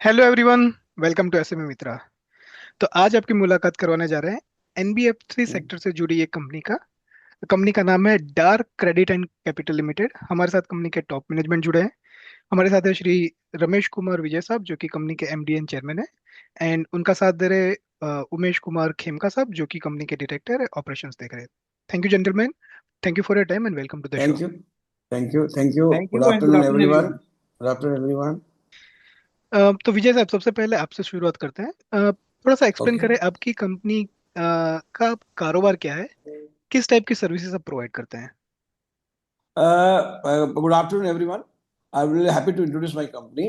Hello everyone. Welcome to SMA Mitra. तो आज आपकी मुलाकात करवाने जा रहे हैं एनबीएफसी सेक्टर से जुड़ी एक कंपनी का नाम है dark credit and capital limited. हमारे साथ कंपनी के टॉप मैनेजमेंट जुड़े हैं। हमारे साथ है श्री रमेश कुमार विजय साहब, जो कि कंपनी के एमडी एंड चेयरमैन है। एंड उनका साथ दे रहे उमेश कुमार खेमका साहब, जो कि कंपनी के डायरेक्टर है, ऑपरेशंस देख रहे हैं। Thank you gentleman. Thank you for your time and welcome to the show. Thank you. Thank you. Thank you. Thank Good you and good afternoon, afternoon everyone. Everyone. Good afternoon, everyone. तो विजय साहब, सबसे पहले आपसे शुरुआत करते हैं। थोड़ा सा एक्सप्लेन Okay. करें आपकी कंपनी का कारोबार क्या है, किस टाइप की सर्विसेज आप प्रोवाइड करते हैं। Good afternoon, everyone. I'm really happy to introduce my company.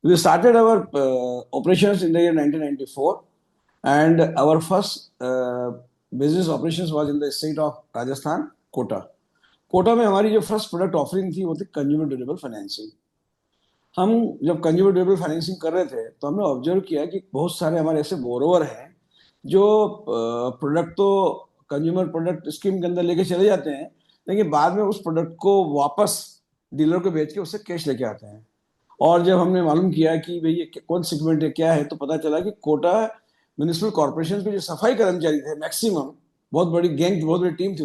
We started our operations in the year 1994, and our first business operations was in the state of Rajasthan, Kota. Kota में हमारी जो first product offering थी वो थी consumer durable financing. हम जब consumer durable financing कर रहे थे तो हमने ऑब्जर्व किया कि बहुत सारे हमारे ऐसे बोरोवर हैं जो प्रोडक्ट तो कंज्यूमर प्रोडक्ट स्कीम के अंदर लेके चले जाते हैं, लेकिन बाद में उस प्रोडक्ट को वापस डीलर को बेच के उससे कैश लेके आते हैं। और जब हमने मालूम किया कि भाई ये कौन सेगमेंट है क्या है, तो पता चला कि कोटा म्यूनिसिपल कॉर्पोरेशन के जो सफाई कर्मचारी थे मैक्सिमम, बहुत बड़ी गैंग, बहुत बड़ी टीम थी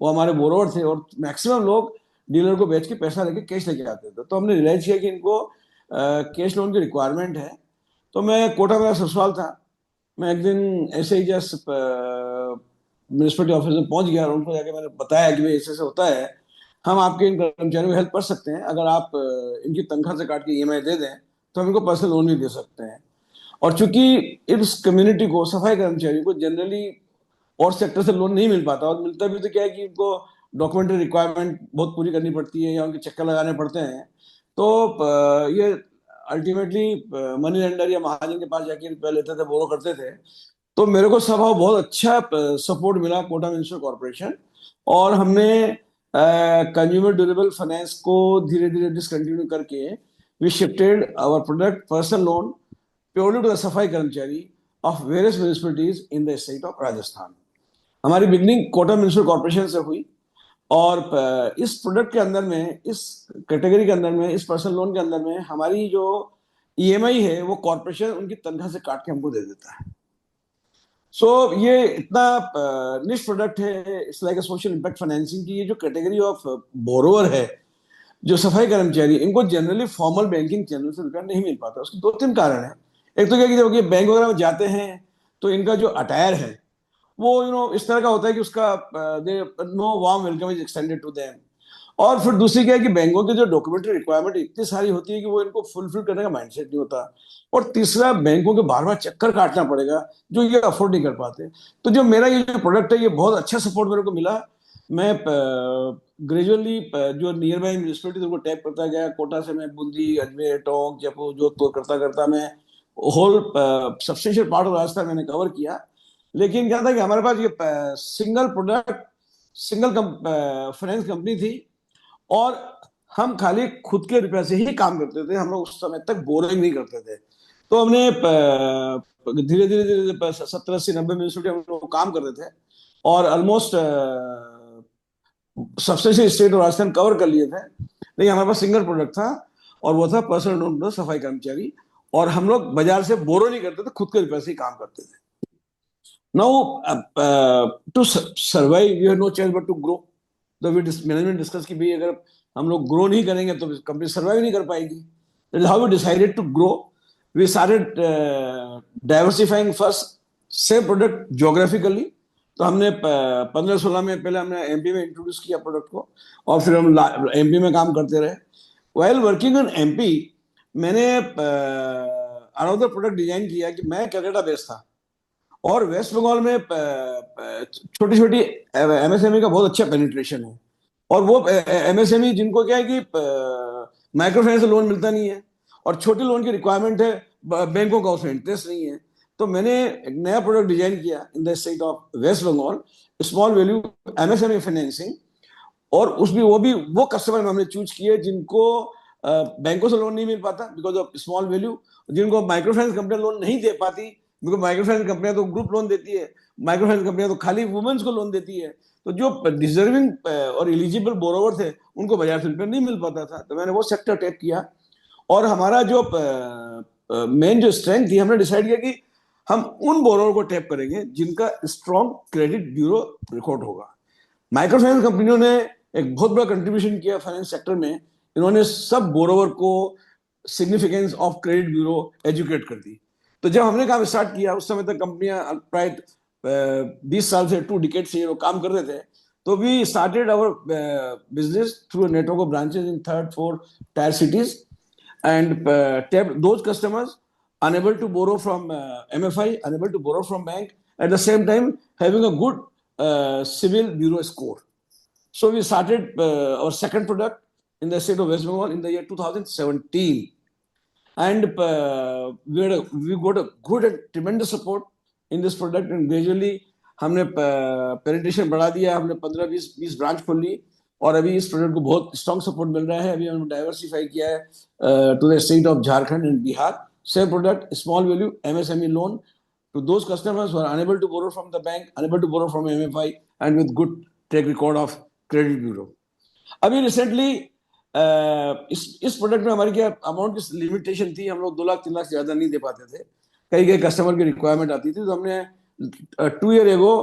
वो हमारे बोरोवर थे, और मैक्सिमम लोग डीलर को बेच के पैसा लेके कैश लेके आते थे। तो हमने रियलाइज किया कि इनको कैश लोन की रिक्वायरमेंट है। तो मैं कोटा, मेरा ससुराल था, मैं एक दिन ऐसे ही जस्ट म्यूनिसपैलिटी ऑफिस में पहुंच गया और उनको जाके मैंने बताया कि भाई ऐसे ऐसे होता है, हम आपके इन कर्मचारियों को हेल्प कर सकते हैं, अगर आप इनकी तनख्वाह से काट के ईएमआई दे दें तो हम इनको पर्सनल लोन भी दे सकते हैं। और चूंकि इस कम्युनिटी को, सफाई कर्मचारियों को जनरली और सेक्टर से लोन नहीं मिल पाता, और मिलता भी तो क्या है कि उनको डॉक्यूमेंट्री रिक्वायरमेंट बहुत पूरी करनी पड़ती है या उनके चक्कर लगाने पड़ते हैं। तो ये अल्टीमेटली मनी लेंडर या महाजन के पास जाके रुपया लेते थे, बोरो करते थे। तो मेरे को स्वभाव बहुत अच्छा सपोर्ट मिला कोटा म्युनिसिपल कॉर्पोरेशन, और हमने कंज्यूमर ड्यूरेबल फाइनेंस को धीरे धीरे डिसकंटिन्यू करके we shifted our product personal loan purely to the सफाई कर्मचारी of various municipalities in the state of Rajasthan. हमारी बिगनिंग कोटा म्यूनिसिपल कॉर्पोरेशन से हुई, और इस प्रोडक्ट के अंदर में, इस कैटेगरी के अंदर में, इस पर्सनल लोन के अंदर में हमारी जो ईएमआई है वो कॉर्पोरेशन उनकी तनख्वाह से काट के हमको दे देता है। सो ये इतना निश प्रोडक्ट है, it's like a social impact financing की। ये जो कैटेगरी ऑफ बोरोवर है, जो सफाई कर्मचारी, इनको जनरली फॉर्मल बैंकिंग चैनल से रुपया नहीं मिल पाता। उसके दो तीन कारण है। एक तो क्या कि जब ये बैंक वगैरह में जाते हैं तो इनका जो अटायर है वो इस तरह का होता है कि उसका no warm welcome is extended to them. और फिर दूसरी क्या है कि बैंकों की जो डॉक्यूमेंट्री रिक्वायरमेंट इतनी सारी होती है कि वो इनको फुलफिल करने का माइंडसेट नहीं होता। और तीसरा, बैंकों के बार बार चक्कर काटना पड़ेगा, जो ये अफोर्ड नहीं कर पाते। तो जो मेरा ये जो प्रोडक्ट है, ये बहुत अच्छा सपोर्ट मेरे को मिला। मैं ग्रेजुअली जो नियर बाई म्यूनिसपैलिटी उनको टैप करता गया। कोटा से मैं बूंदी, अजमेर, टोंक, जयपुर, जोधपुर करता करता मैं whole substantial part of Rajasthan मैंने कवर किया। लेकिन क्या था कि हमारे पास ये single product, single finance company थी, और हम खाली खुद के रुपए से ही काम करते थे। हम लोग उस समय तक बोरिंग नहीं करते थे। तो हमने धीरे धीरे धीरे 70 80 90 म्यूनिसिपलिटी हम लोग काम करते थे, और ऑलमोस्ट सबसे स्टेट और राजस्थान कवर कर लिए थे। लेकिन हमारे पास सिंगल प्रोडक्ट था, और वो था पर्सनल लोन सफाई कर्मचारी। और हम लोग बाजार से बोरो नहीं करते थे, खुद के रुपए से ही काम करते थे। Now, to survive, you have no choice but to grow. तो मैनेजमेंट डिस्कस की भी, अगर हम लोग ग्रो नहीं करेंगे तो कंपनी सर्वाइव नहीं कर पाएगी। That is how we decided to grow. We started diversifying first same product geographically. तो हमने 15 16 में पहले हमने एमपी में इंट्रोड्यूस किया प्रोडक्ट को, और फिर हम एमपी में काम करते रहे। वाइल वर्किंग इन एमपी, मैंने अनदर प्रोडक्ट डिजाइन किया कि मैं कलकत्ता बेस्ड था, और वेस्ट बंगाल में छोटी छोटी एमएसएमई का बहुत अच्छा पेनिट्रेशन है। और वो एमएसएमई जिनको क्या है कि माइक्रो फाइनेंस लोन मिलता नहीं है, और छोटी लोन की रिक्वायरमेंट है, बैंकों का उसमें इंटरेस्ट नहीं है। तो मैंने एक नया प्रोडक्ट डिजाइन किया in the state of West Bengal, small value MSME financing. और उसमें वो कस्टमर हमने चूज किए जिनको बैंकों से लोन नहीं मिल पाता बिकॉज ऑफ स्मॉल वैल्यू, जिनको माइक्रो फाइनेंस कंपनियां लोन नहीं दे पाती, बिकॉज माइक्रो फाइनेंस कंपनियां तो ग्रुप लोन देती है, माइक्रो फाइनेंस कंपनियां तो खाली वुमेन्स को लोन देती है। तो जो डिजर्विंग और एलिजिबल बोरोवर थे उनको बाजार से रुपये नहीं मिल पाता था। तो मैंने वो सेक्टर टैप किया, और हमारा जो मेन जो स्ट्रेंथ थी, हमने डिसाइड किया कि हम उन बोरोवर को टैप करेंगे जिनका स्ट्रॉन्ग क्रेडिट ब्यूरो रिकॉर्ड होगा। माइक्रो फाइनेंस कंपनियों ने एक बहुत बड़ा कंट्रीब्यूशन किया फाइनेंस सेक्टर में। इन्होंने सब बोरोवर को significance of credit bureau educate कर दी। तो जब हमने काम स्टार्ट किया, उस समय तक कंपनियां प्राय 20 साल से 2 डिकेड से ये काम कर रहे थे। तो we started our business through network of branches in 3rd, 4th tier cities and tapped those customers unable to borrow from MFI, unable to borrow from bank, at the same time having a good civil bureau score. So we started our second product in the state of West Bengal in the year 2017, and we got a good and tremendous support in this product, and gradually हमने penetration बढ़ा दिया, हमने 15-20 branch खोल ली, और अभी इस product को बहुत स्ट्रॉन्ग सपोर्ट मिल रहा है। अभी हमने डाइवर्सिफाई किया है to the state of Jharkhand and Bihar. Same product, small value MSME loan to those customers who are unable to borrow from the bank, unable to borrow from MFI, and with good track record of credit bureau. अभी recently इस product में हमारी क्या amount की limitation थी, हम लोग 2 लाख 3 लाख से ज्यादा नहीं दे पाते थे। कई कई कस्टमर की रिक्वायरमेंट आती थी, तो हमने 2 ईयर एगो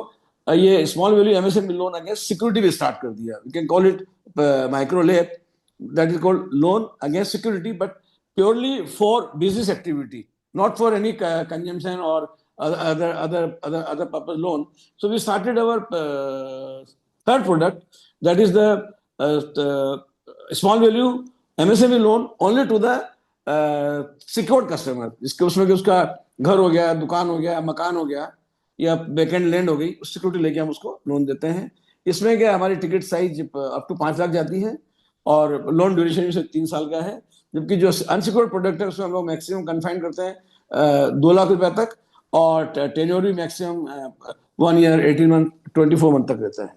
ये small value MSME loan against security भी स्टार्ट कर दिया। We can call it micro LAP, that is called loan against security, but purely for business activity, not for any consumption or other purpose loan. So we started our third product, that is the small value MSME loan only to the secured customer, जिसके उसमें कि उसका घर हो गया, दुकान हो गया, मकान हो गया, या बैकएंड लैंड हो गई, उस सिक्योरिटी लेके हम उसको लोन देते हैं। इसमें क्या हमारी ticket size up to 5 lakh जाती है, और लोन ड्यूरेशन भी 3 साल का है। जबकि जो अनसिक्योर्ड प्रोडक्ट है उसमें हम लोग मैक्सिमम कन्फाइन करते हैं 2 लाख रुपए तक, और टेन्योर भी मैक्सिमम 1 ईयर, 18 मंथ, 24 मंथ तक रहता है।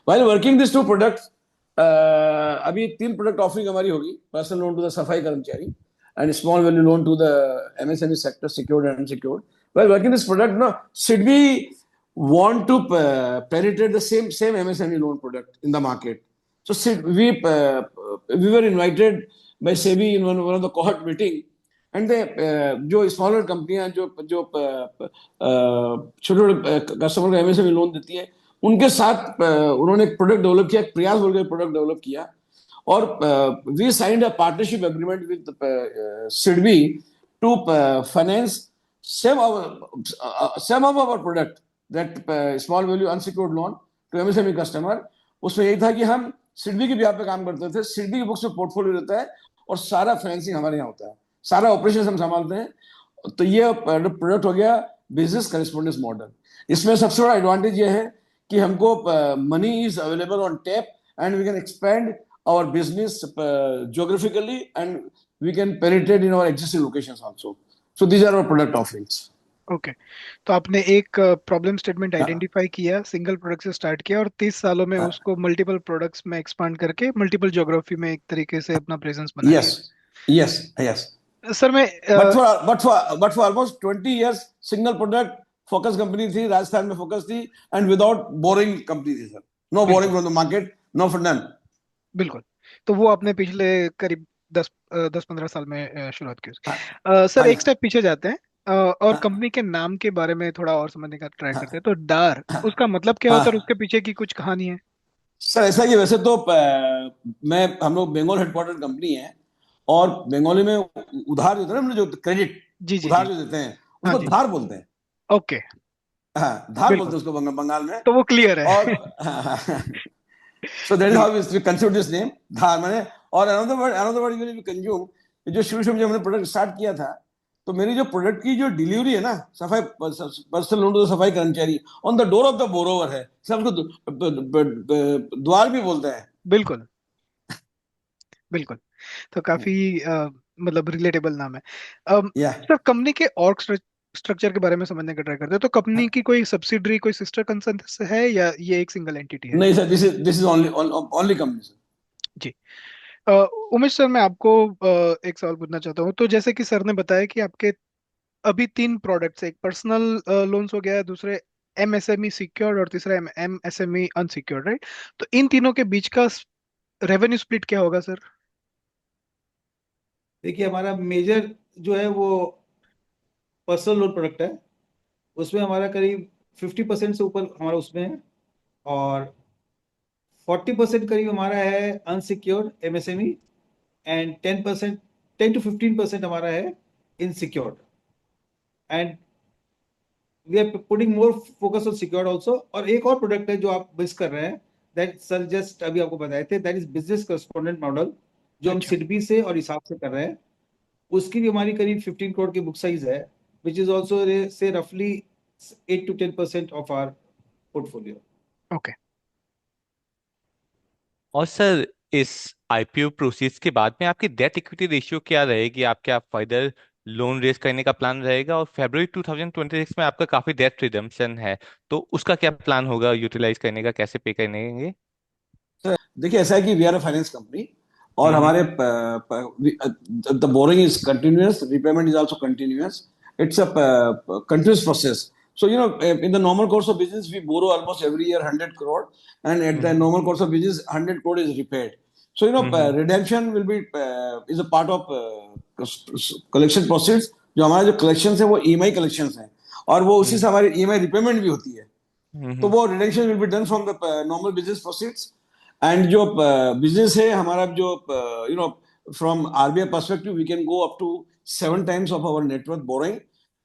वाइल वर्किंग दिस 2 प्रोडक्ट्स, अभी 3 प्रोडक्ट ऑफरिंग हमारी होगी। पर्सनल लोन टू द सफाई कर्मचारी, and small value loan to the MSME sector, secured and unsecured. While working this product, no, should we want to penetrate the same MSME loan product in the market? So we were invited by SEBI in one of the cohort meeting, and they जो smaller कंपनियां जो छोटे customer को MSME loan देती है, उनके साथ उन्होंने एक प्रोडक्ट डेवलप किया, प्रयास बोल के प्रोडक्ट डेवलप किया, और we signed a partnership agreement with SIDBI to finance some of our product, that small value unsecured loan to MSME customer। उसमें यही था कि हम SIDBI के ब्याह पे काम करते थे, SIDBI के बुक्स में पोर्टफोलियो रहता है, और सारा फाइनेंसिंग हमारे यहाँ होता है, सारा ऑपरेशन हम संभालते हैं। तो ये प्रोडक्ट हो गया बिजनेस करेस्पॉन्डेंस मॉडल। इसमें सबसे बड़ा एडवांटेज ये है कि हमको money is available on tap, and we can expand our business geographically, and we can penetrate in our existing locations also. So these are our product offerings. Okay तो आपने एक प्रॉब्लम स्टेटमेंट आइडेंटिफाई किया, single product से start किया, और 30 सालों में उसको मल्टीपल प्रोडक्ट्स में एक्सपांड करके मल्टीपल ज्योग्राफी में एक तरीके से अपना प्रेजेंस बनाया। Yes. सर मैं but for almost 20 years single product focus company थी, राजस्थान में फोकस थी, एंड विदाउट बोरिंग कंपनी थी sir. No borrowing from the market, no for none. बिल्कुल, तो वो आपने पिछले करीब 10-15 साल में शुरुआत की। सर एक स्टेप पीछे जाते हैं, और कंपनी के नाम के बारे में थोड़ा और समझने का ट्राई करते हैं। तो डार, उसका मतलब क्या होता है और उसके पीछे की कुछ कहानी है? सर ऐसा कि वैसे तो हम लोग बंगाल हेडक्वार्टर कंपनी है, और बंगाली में उधार देते हैं ना, जो क्रेडिट उधार जो देते हैं उसको धार बोलते हैं। ओके, हाँ, धार बोलते हैं उसको बंगाल में। तो वो क्लियर है। और so that is how we consider this name, धार माने। और another word we consume, जो शुरू में हमने प्रोडक्ट स्टार्ट किया था, तो मेरी जो प्रोडक्ट की जो डिलीवरी है ना, सफाई पर्सनल लोन टू सफाई कर्मचारी, on the door of the borrower है, सब द्वार भी बोलते हैं। बिल्कुल, तो काफी मतलब रिलेटेबल नाम है। सर कंपनी के ऑर्ग स्ट्रक्चर के बारे में समझने का ट्राई करते हैं। तो कंपनी की कोई सब्सिडरी, कोई सिस्टर कंसर्न है, या ये एक सिंगल एंटिटी है? नहीं sir, this is only company sir. जी, उमेश सर मैं आपको एक सवाल पूछना चाहता हूँ। तो जैसे कि सर ने बताया कि आपके अभी 3 प्रोडक्ट्स, एक पर्सनल लोन्स हो गया, दूसरे एमएसएमई सिक्योर्ड, और तीसरा एमएसएमई अनसिक्योर्ड, राइट? तो इन तीनों के बीच का रेवेन्यू स्प्लिट क्या होगा सर? देखिए हमारा मेजर जो है वो पर्सनल लोन प्रोडक्ट है। उसमें हमारा करीब 50% से ऊपर हमारा उसमें है, और 40% करीब हमारा है अनसिक्योर्ड एमएसएमई, एंड 10%, 10 to 15% हमारा है unsecured. And we are putting more focus on secured also. और एक और प्रोडक्ट है जो आप मिस कर रहे हैं, दैट सर जस्ट अभी आपको बताए थे, that is business correspondent model, जो हम अच्छा। सिडबी से और हिसाब से कर रहे हैं। उसकी भी हमारी करीब 15 करोड़ की बुक साइज है, विच इज ऑल्सो से रफली 8 to 10% of our portfolio. Okay. और सर, इस आईपीओ प्रोसेस के बाद में आपकी डेट इक्विटी रेशियो क्या रहेगी? आपके फर्दर लोन रेज करने का प्लान रहेगा? और फरवरी 2026 में आपका काफी डेट रिडम्पशन है, तो उसका क्या प्लान होगा यूटिलाइज करने का, कैसे पे करेंगे? देखिए, ऐसा है कि we are a finance company, और हम्म। हमारे the borrowing is continuous, repayment is also continuous, it's a continuous process. So, in the normal course of business, we borrow almost every year 100 crore, and at the hmm. normal course of business, 100 crore is repaid. So, hmm. redemption will be is a part of collection proceeds. जो हमारा जो collections है वो EMI collections है, और वो उसी से हम्म। हमारी EMI repayment भी होती है। तो हम्म। वो reduction will be done from the normal business proceeds. And जो बिजनेस है हमारा, जो from RBI perspective, we can go up to 7 times of our net worth borrowing,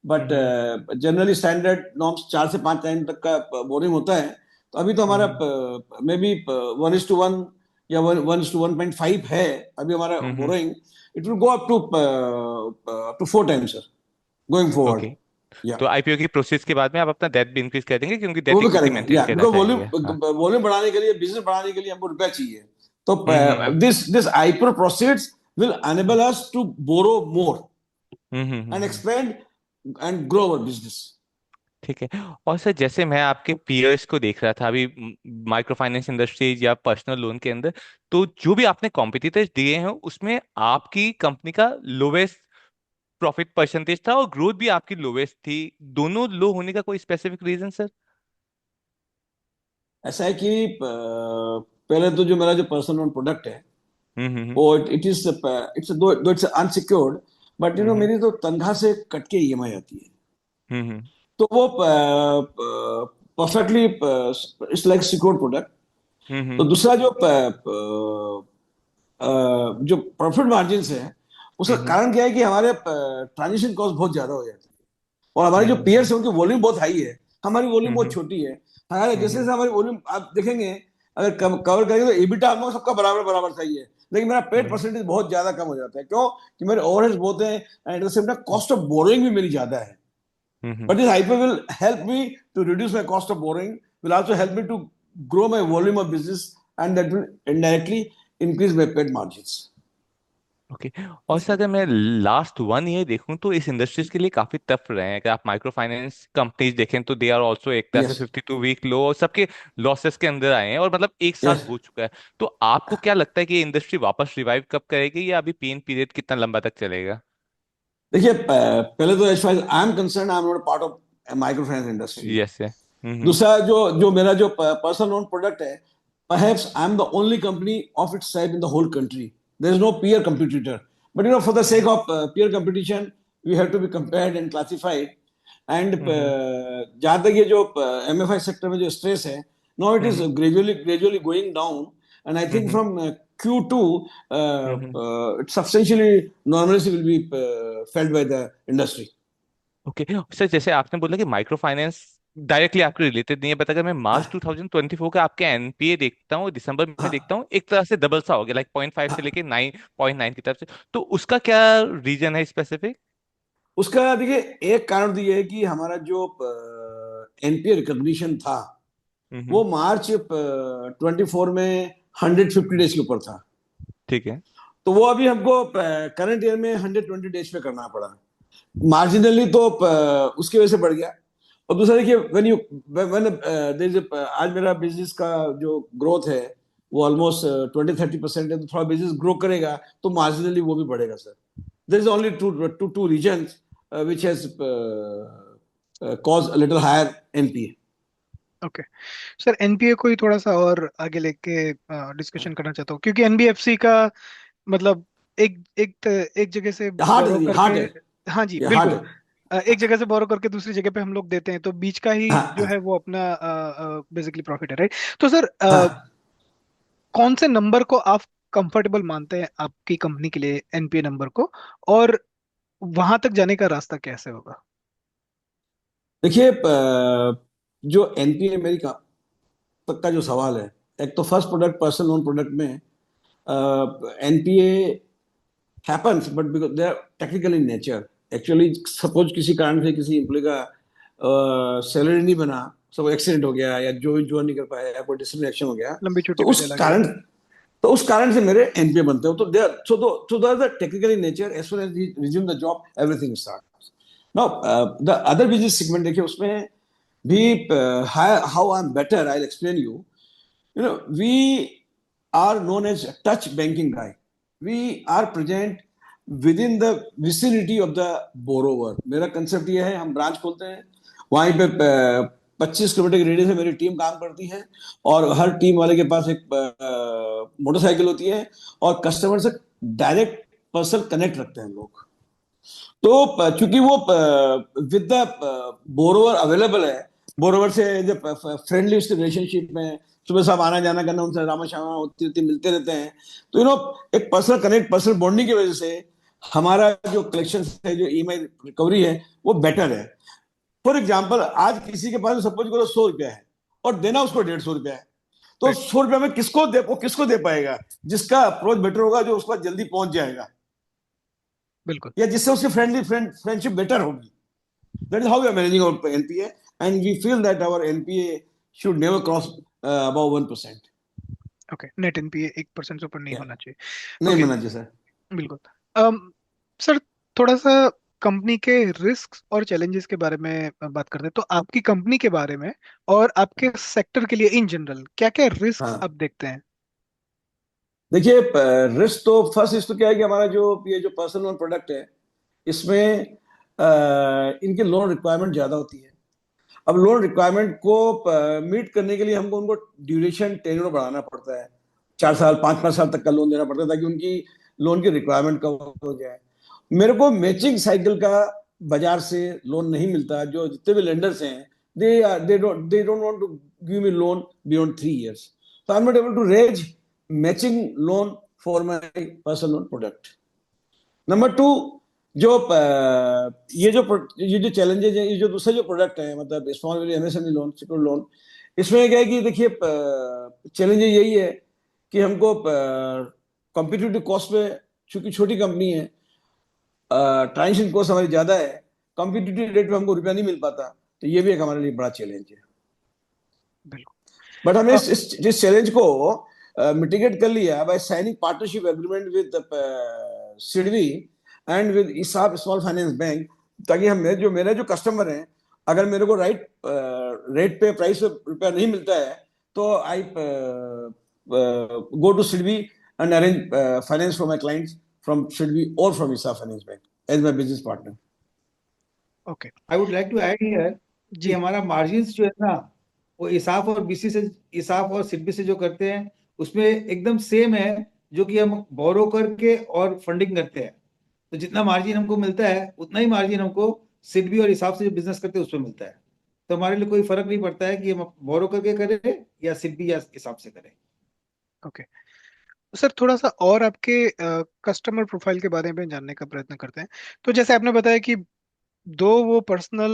but hmm. Generally standard norms 4 से 5 टाइम तक का boring होता है। तो अभी तो हमारा हम्म। मे बी 1:1 या 1:1.5 है अभी हमारा hmm. Borrowing. It will go up to 4 times, sir, going forward. Okay. या तो आईपीओ की प्रोसेस के बाद में आप अपना डेट भी इंक्रीज कर देंगे, क्योंकि वो डेट भी इक्विटी करेंगे, मेंटेन या करना बिकॉज चाहेंगे। हाँ। वॉल्यूम बढ़ाने के लिए, बिजनेस बढ़ाने के लिए हमको रुपया चाहिए। तो hmm. This IPO proceeds will enable us to borrow more and hmm. Expand and grow our business. ठीक है। और सर, जैसे मैं आपके पीयर्स को देख रहा था अभी माइक्रो फाइनेंस इंडस्ट्री या पर्सनल लोन के अंदर, तो जो भी आपने कॉम्पिटिटर्स दिए हैं उसमें आपकी कंपनी का लोवेस्ट प्रॉफिट परसेंटेज था और ग्रोथ भी आपकी लोवेस्ट थी। दोनों लो होने का कोई स्पेसिफिक रीजन, सर? ऐसा है कि पहले तो जो मेरा जो पर्सनल लोन प्रोडक्ट है हम्म। वो इट इज इट्स दो इट्स अनसिक्योर्ड, बट हम्म। मेरी तो तनख्वाह से कट के ईएमआई आती है। हम्म। तो वो perfectly it's like secured product. तो हम्म। दूसरा जो प्रॉफिट मार्जिन है, उसका हम्म। कारण क्या है कि हमारे ट्रांजेक्शन कॉस्ट बहुत ज्यादा हो जाती है, और हमारे जो हम्म। पीयर्स हैं उनकी वॉल्यूम बहुत हाई है, हमारी वॉल्यूम बहुत हम्म। छोटी है। हमारे जैसे हम्म। जैसे हमारी वॉल्यूम आप देखेंगे, अगर कवर करेंगे तो एबिटा हम लोग सबका बराबर बराबर सही है, लेकिन मेरा पेड हम्म। परसेंटेज बहुत ज्यादा कम हो जाता है। क्यों? कि मेरे ओवरहेड्स बहुत हैं, and at the same time cost of borrowing भी मेरी ज्यादा है। Hmm. But this IPO will help me to reduce my cost of borrowing, will also help me to grow my volume of business, and that will indirectly increase my paid margins. Okay. और sir, अगर मैं last 1 year देखूं तो इस industries के लिए काफी tough रहे हैं। अगर आप माइक्रो फाइनेंस कंपनीज देखें तो दे आर ऑल्सो एक तरह से यस, 52 वीक लो, और सबके लॉसेस के अंदर आए हैं, और मतलब 1 साल यस। हो चुका है। तो आपको क्या लगता है कि ये इंडस्ट्री वापस रिवाइव कब करेगी, या अभी पेन पीरियड कितना लंबा तक चलेगा? देखिए, पहले तो as far as I am concerned, I am not part of micro finance industry. Yes है। हम्म। दूसरा, जो जो मेरा जो पर्सनल लोन प्रोडक्ट है, perhaps I'm the only company of its type in the whole country. There is no peer competitor. But for the sake of peer competition, we have to be compared and classified. And हम्म। जहाँ तक ये जो MFI sector में जो stress है, now it is hmm. gradually going down. And I think hmm. from Q2, hmm. substantially normalcy will be felt by the industry. Okay. Sir, जैसे आपने बोला कि माइक्रो फाइनेंस डायरेक्टली आपके रिलेटेड नहीं है, बट अगर मैं मार्च हाँ, 2024 का आपके एनपीए देखता हूँ, दिसंबर में देखता हाँ, हूँ, एक तरह से डबल सा हो गया, लाइक 0.5 से हाँ। लेके 9.9 की तरफ से। तो उसका क्या रीजन है स्पेसिफिक? उसका देखिए, एक कारण तो ये है कि हमारा जो एनपीए रिकॉग्निशन था हम्म। वो मार्च 24 में 150 डेज के ऊपर था। ठीक है। तो वो अभी हमको करंट ईयर में 120 डेज पे करना पड़ा। मार्जिनली तो उसकी वजह से बढ़ गया। और दूसरा देखिए, व्हेन आज मेरा बिजनेस का जो ग्रोथ है वो ऑलमोस्ट 20-30% है, तो थोड़ा बिजनेस ग्रो करेगा तो मार्जिनली वो भी बढ़ेगा, sir. There is only two reasons which has caused a little higher NPA. Okay. Sir, NPA को ही थोड़ा सा और आगे लेके डिस्कशन करना चाहता हूँ, क्योंकि एनबीएफसी का मतलब एक जगह से हार्ड बोरो है, हार्ड है, करके, हाँ जी ये हार्ड बिल्कुल, है। एक जगह से बोरो करके दूसरी जगह पे हम लोग देते हैं, तो बीच का ही जो हाँ है वो अपना बेसिकली प्रॉफिट है, राइट? तो सर हाँ। कौन से नंबर को आप कंफर्टेबल मानते हैं आपकी कंपनी के लिए, एनपीए नंबर को, और वहां तक जाने का रास्ता कैसे होगा? देखिए, जो एनपीए मेरी तक का जो सवाल है, एक तो first product personal loan product में NPA happens, but because they are technical in nature. Actually suppose किसी कारण से किसी एम्प्लॉय का सैलरी नहीं बना, सब एक्सीडेंट हो गया या ज्वाइन नहीं कर पाया या कोई डिसिप्लिन एक्शन हो गया, लंबी तो छुट्टी पे उस चला गया। कारण से मेरे एनपीए बनते हो। तो they are so the technical in nature, as soon as he resume the job everything start. Now the other business segment देखिए, उसमें भी how I am better, I will explain you. You know, we are known as touch banking guy. We are present within the vicinity of the borrower. मेरा concept ये है, हम branch खोलते हैं वहीं पे 25 किलोमीटर की रेडियस में मेरी टीम काम करती है, और हर टीम वाले के पास एक मोटरसाइकिल होती है, और कस्टमर से डायरेक्ट पर्सनल कनेक्ट रखते हैं लोग। तो चूंकि वो विद द बोरोवर अवेलेबल है, बोरोवर से जब फ्रेंडली उसके रिलेशनशिप में सुबह साहब आना जाना करना, उनसे रामा श्यामा होती होती मिलते रहते हैं, तो एक पर्सनल कनेक्ट, पर्सनल बॉन्डिंग की वजह से हमारा जो कलेक्शन है, जो ईएमआई रिकवरी है, वो बेटर है। फॉर एग्जाम्पल, आज किसी के पास सपोज करो 100 रुपया है, और देना उसको 150 रुपया है, तो राइट। 100 रुपया में किसको दे पाएगा? जिसका अप्रोच बेटर होगा, जो उसके पास जल्दी पहुंच जाएगा, बिल्कुल। या जिससे उसकी फ्रेंडशिप बेटर होगी। That is how we are managing our NPA, and we feel that our NPA should never cross above 1%. Okay, net NPA 1% से ऊपर नहीं Yeah, होना चाहिए। नहीं ओके, होना चाहिए सर। बिल्कुल। सर थोड़ा सा कंपनी के रिस्क और चैलेंजेस के बारे में बात करते हैं, तो आपकी कंपनी के बारे में और आपके सेक्टर के लिए इन जनरल क्या क्या रिस्क आप हाँ, देखते हैं? देखिए, रिस्क तो फर्स्ट इस तो क्या है कि हमारा जो ये जो पर्सनल लोन प्रोडक्ट है, इसमें इनके लोन रिक्वायरमेंट ज्यादा होती है। अब लोन रिक्वायरमेंट को मीट करने के लिए हमको उनको ड्यूरेशन टेन्योर बढ़ाना पड़ता है, 4 साल 5-5 साल तक का लोन देना पड़ता है, ताकि उनकी लोन की रिक्वायरमेंट कवर हो जाए। मेरे को मैचिंग साइकिल का बाजार से लोन नहीं मिलता। जो जितने भी लेंडर्स हैं, they don't want to give me loan beyond 3 years, so I'm not able to raise matching loan for my personal loan product. Number two, जो ये जो चैलेंजेस है, ये जो दूसरे जो प्रोडक्ट है, मतलब small MSME loan, secure loan, इसमें क्या है कि देखिए, चैलेंज यही है कि हमको कॉम्पिटिटिव कॉस्ट पे, चूंकि छोटी कंपनी है, ट्रांजेक्शन कॉस्ट हमारी ज्यादा है, कॉम्पिटिटिव रेट पे हमको रुपया नहीं मिल पाता, तो ये भी एक हमारे लिए बड़ा चैलेंज है। बिल्कुल। बट हमने अ, इस चैलेंज को मिटिगेट कर लिया by signing partnership agreement with SIDBI and with ESAF small finance bank, ताकि हम जो मेरे जो कस्टमर हैं, अगर मेरे को राइट रेट पे प्राइस पे रुपया नहीं मिलता है, तो I go to SIDBI and arrange finance for my clients from SIDBI और from ESAF finance bank as my business partner. Okay. I would like to add here कि जी। हमारा मार्जिन जो है ना, वो इसाफ और बीसी से, इसाफ और सिडबी से जो करते हैं, उसमें एकदम सेम है जो कि हम बोरो करके और फंडिंग करते हैं। तो जितना मार्जिन हमको मिलता है, उतना ही मार्जिन हमको सिडबी और इसाफ से जो बिजनेस करते हैं उसमें मिलता है। तो हमारे लिए कोई फर्क नहीं पड़ता है कि हम बोरो करके करें या सिडबी या इसाफ से करें। ओके सर, थोड़ा सा और आपके कस्टमर प्रोफाइल के बारे में जानने का प्रयत्न करते हैं। तो जैसे आपने बताया कि दो वो पर्सनल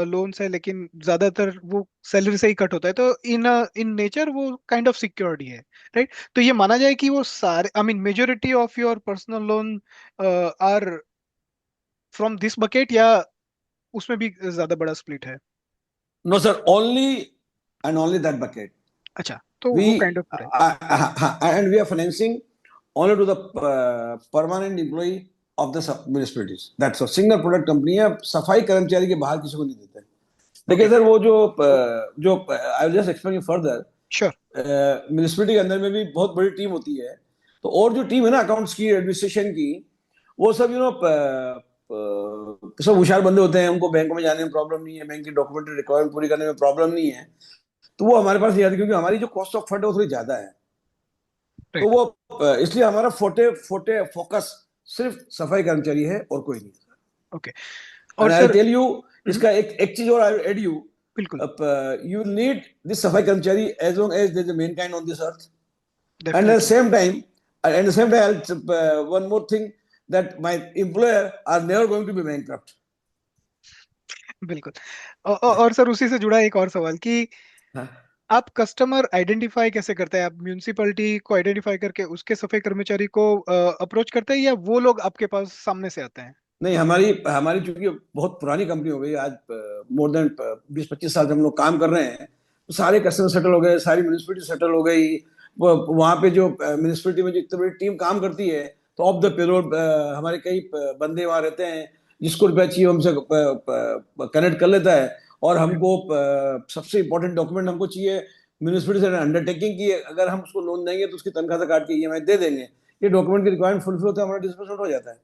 लोन्स है, लेकिन ज्यादातर वो सैलरी से ही कट होता है, तो इन इन नेचर वो काइंड ऑफ सिक्योरिटी है, राइट? तो ये माना जाए कि वो सारे, I mean majority of your personal loan are from this bucket, या उसमें भी ज्यादा बड़ा स्प्लिट है? No sir, only and only that bucket. अच्छा, तो वो We काइंड ऑफ पूरा है। and we are financing only to the permanent employee of the municipalities. That's a single product company है, सफाई कर्मचारी के बाहर किसी को नहीं देते। देखिए ओके। सर, वो जो I just explain further, sure. Municipality के अंदर में भी बहुत बड़ी टीम होती है, तो और जो टीम है ना अकाउंट्स की, एडमिनिस्ट्रेशन की, वो सब सब होशियार बंदे होते हैं, उनको बैंक में जाने में प्रॉब्लम नहीं है, बैंक की डॉक्यूमेंट्री रिक्वायरमेंट पूरी करने में प्रॉब्लम नहीं है, तो वो हमारे पास नहीं आती, क्योंकि हमारी जो कॉस्ट ऑफ फंड है वो थोड़ी ज्यादा है। तो राइट। वो इसलिए हमारा फोटे फोटे फोकस सिर्फ सफाई कर्मचारी है और कोई नहीं। ओके। और And I'll sir tell you, इसका एक चीज और I'll add you. बिल्कुल You need this सफाई कर्मचारी as long as there's a mankind on this earth. And at the definitely same time, one more thing, that my employer are never going to be bankrupt. बिल्कुल। और sir उसी से जुड़ा एक और सवाल कि हाँ। आप कस्टमर आइडेंटिफाई कैसे करते हैं? आप म्यूनिसिपैलिटी को आइडेंटिफाई करके उसके सफाई कर्मचारी को अप्रोच करते हैं या वो लोग आपके पास सामने से आते हैं? नहीं, हमारी हमारी चूंकि बहुत पुरानी कंपनी हो गई, आज मोर देन 20-25 साल से हम लोग काम कर रहे हैं, तो सारे कस्टमर सेटल हो गए, सारी म्यूनिसिपैलिटी सेटल हो गई। वहाँ पे जो म्यूनिसिपैलिटी में जो इतनी बड़ी टीम काम करती है, तो ऑफ द पेरोल हमारे कई बंदे वहाँ रहते हैं, जिसको रुपया चाहिए हमसे कनेक्ट कर लेता है। और हमको सबसे इम्पोर्टेंट डॉक्यूमेंट हमको चाहिए म्यूनिसिपैलिटी से अंडरटेकिंग की, अगर हम उसको लोन देंगे तो उसकी तनख्वाह से काट के ईएमआई दे देंगे। ये डॉक्यूमेंट की रिक्वायरमेंट फुलफिल होता है, हमारा डिस्बर्समेंट हो जाता है।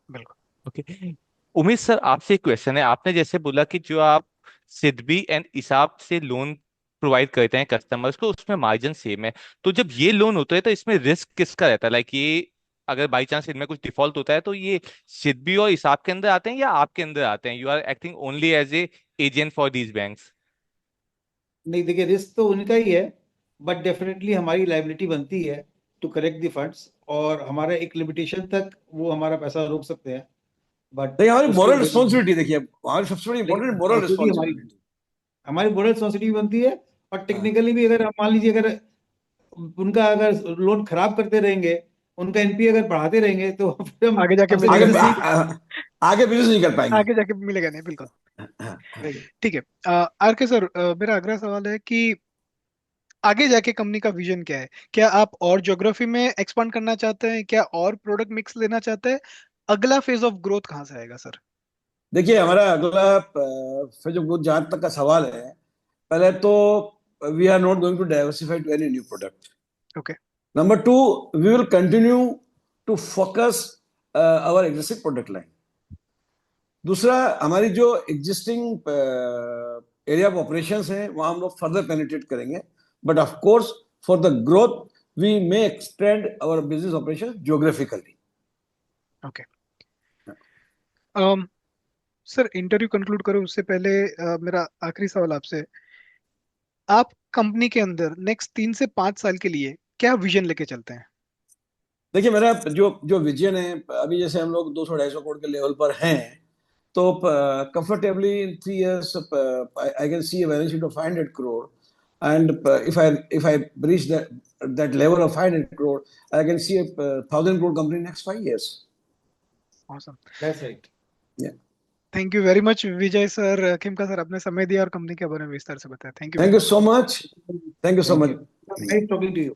बिल्कुल। ओके। उमेश सर, आपसे एक क्वेश्चन है। आपने जैसे बोला कि जो आप सिडबी एंड इसाब से लोन प्रोवाइड करते हैं कस्टमर्स को, उसमें मार्जिन सेम है। तो जब ये लोन होता है तो इसमें रिस्क किसका रहता है? लाइक ये अगर बाई चांस इनमें कुछ डिफॉल्ट होता है तो ये सिडबी और इसाब के अंदर आते हैं या आपके अंदर आते हैं? You are acting only as a agent for these banks? नहीं, देखिए रिस्क तो उनका ही है, बट डेफिनेटली हमारी लाइबिलिटी बनती है टू कलेक्ट द फंड्स, और हमारा एक लिमिटेशन तक वो हमारा पैसा रोक सकते हैं। बट देखिए, हमारी उसके मोरल रिस्पॉन्सिबिलिटी, देखिए हमारी सबसे बड़ी लेकिन इंपॉर्टेंट मोरल responsibility रिस्पॉन्सिबिलिटी। हमारी मोरल रिस्पॉन्सिबिलिटी बनती है। और हाँ। टेक्निकली भी अगर हम मान लीजिए, अगर उनका अगर लोन खराब करते रहेंगे, उनका एनपी अगर बढ़ाते रहेंगे, तो फिर हम आगे जाके हमसे आगे मिलेगा बिजनेस नहीं। नहीं आगे बिजनेस नहीं कर पाएंगे। आगे जाके मिलेगा नहीं, बिल्कुल। हाँ। करेंगे। ठीक है। आर के सर, मेरा अगला सवाल है कि आगे जाके कंपनी का विजन क्या है? क्या आप और ज्योग्राफी में एक्सपांड करना चाहते हैं? क्या और प्रोडक्ट मिक्स लेना चाहते हैं? अगला फेज ऑफ ग्रोथ कहाँ से आएगा सर? देखिए, हमारा अगला फिर जो जहां तक का सवाल है, पहले तो we are not going to diversify to any new product. Okay. Number two, we will continue to focus our existing product line. दूसरा, हमारी जो एग्जिस्टिंग एरिया ऑफ ऑपरेशंस है, वहां हम लोग फर्दर पेनिट्रेट करेंगे। But of course, for the growth we may extend our business operation geographically. Okay. Sir interview conclude करो उससे पहले मेरा आखिरी सवाल आपसे, आप कंपनी के अंदर नेक्स्ट 3 से 5 साल के लिए क्या विजन लेके चलते हैं? देखिए, मेरा जो जो विजन है, अभी जैसे हम लोग 200-250 करोड़ के लेवल पर हैं, तो comfortably in 3 years I can see a balance sheet of 500 crore, and if I reach that level of 500 crore, I can see a 1,000 crore company in next 5 years. Awesome. That's right. Yeah. Thank you very much Vijay sir, Khemka sir, आपने समय दिया और company के बारे में विस्तार से बताया। Thank you Thank very you much. so much. Thank you so Thank much. you. Nice talking to you.